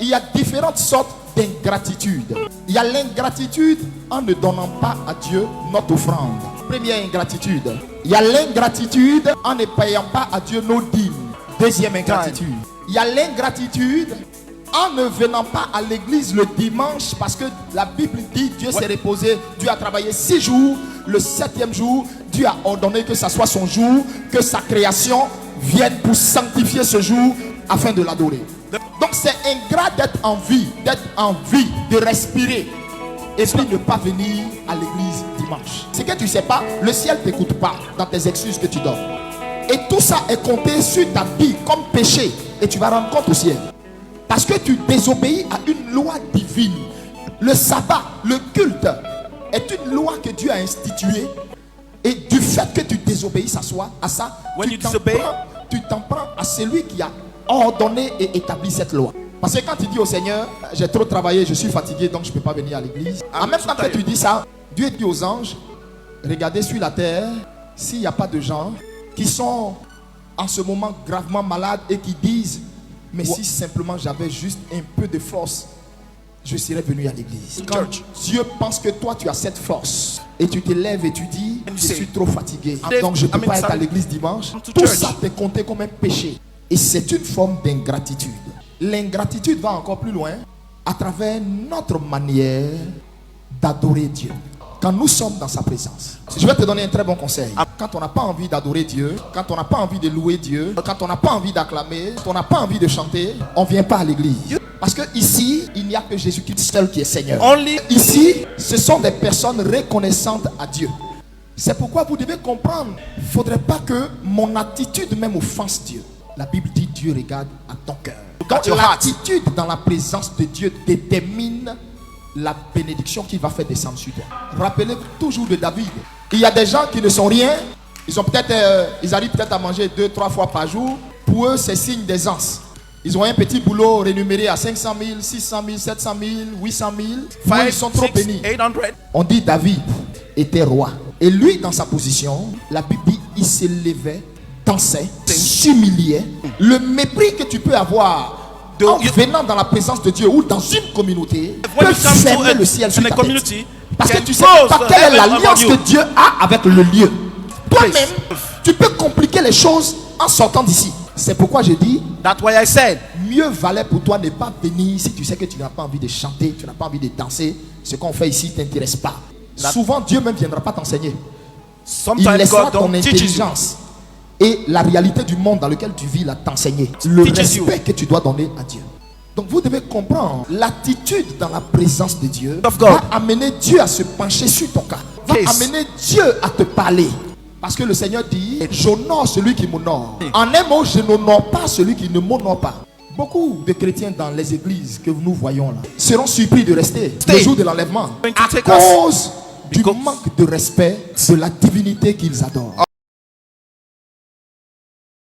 Il y a différentes sortes d'ingratitude. Il y a l'ingratitude en ne donnant pas à Dieu notre offrande. Première ingratitude. Il y a l'ingratitude en ne payant pas à Dieu nos dîmes. Deuxième ingratitude. Il y a l'ingratitude en ne venant pas à l'église le dimanche, parce que la Bible dit Dieu s'est reposé, Dieu a travaillé 6 jours, le 7e jour Dieu a ordonné que ça soit son jour, que sa création vienne pour sanctifier ce jour afin de l'adorer. Donc c'est ingrat d'être en vie, de respirer et puis ne pas venir à l'église dimanche. C'est que tu ne sais pas, le ciel ne t'écoute pas dans tes excuses que tu donnes. Et tout ça est compté sur ta vie comme péché, et tu vas rendre compte au ciel. Parce que tu désobéis à une loi divine. Le sabbat, le culte, est une loi que Dieu a instituée. Et du fait que tu désobéis à ça, tu t'en prends à celui qui a ordonné et établi cette loi. Parce que quand tu dis au Seigneur, j'ai trop travaillé, je suis fatigué, donc je ne peux pas venir à l'église. En même temps que tu dis ça, Dieu dit aux anges, regardez sur la terre, s'il n'y a pas de gens qui sont en ce moment gravement malades et qui disent, mais si simplement j'avais juste un peu de force, je serais venu à l'église. Quand Dieu pense que toi tu as cette force et tu te lèves et tu dis, je suis trop fatigué, donc je ne peux pas être à l'église dimanche, tout ça t'est compté comme un péché. Et c'est une forme d'ingratitude. L'ingratitude va encore plus loin à travers notre manière d'adorer Dieu. Quand nous sommes dans sa présence, je vais te donner un très bon conseil. Quand on n'a pas envie d'adorer Dieu, quand on n'a pas envie de louer Dieu, quand on n'a pas envie d'acclamer, quand on n'a pas envie de chanter, on ne vient pas à l'église. Parce que ici, il n'y a que Jésus-Christ seul qui est Seigneur. Ici, ce sont des personnes reconnaissantes à Dieu. C'est pourquoi vous devez comprendre, il ne faudrait pas que mon attitude même offense Dieu. La Bible dit Dieu regarde à ton cœur. Donc l'attitude dans la présence de Dieu détermine la bénédiction qu'il va faire descendre sur toi. Rappelez-vous toujours de David. Il y a des gens qui ne sont rien. Ils arrivent peut-être à manger 2-3 fois par jour. Pour eux, c'est signe d'aisance. Ils ont un petit boulot rémunéré à 500 000, 600 000, 700 000, 800 000. Ils sont trop bénis. On dit David était roi. Et lui, dans sa position, la Bible dit, il s'élevait, dansait, s'humiliait. Le mépris que tu peux avoir en venant dans la présence de Dieu ou dans une communauté peut fermer le ciel sur ta tête. Parce que tu sais pas quelle est l'alliance que Dieu a avec le lieu. Toi-même, tu peux compliquer les choses en sortant d'ici. C'est pourquoi je dis, mieux valait pour toi ne pas venir si tu sais que tu n'as pas envie de chanter, tu n'as pas envie de danser. Ce qu'on fait ici ne t'intéresse pas. Souvent, Dieu même ne viendra pas t'enseigner. Il laissera ton intelligence et la réalité du monde dans lequel tu vis là t'enseigner. Le respect que tu dois donner à Dieu. Donc vous devez comprendre, l'attitude dans la présence de Dieu va amener Dieu à se pencher sur ton cas. Va amener Dieu à te parler. Parce que le Seigneur dit, j'honore celui qui m'honore. En un mot, je n'honore pas celui qui ne m'honore pas. Beaucoup de chrétiens dans les églises que nous voyons là seront surpris de rester le jour de l'enlèvement à cause du manque de respect de la divinité qu'ils adorent.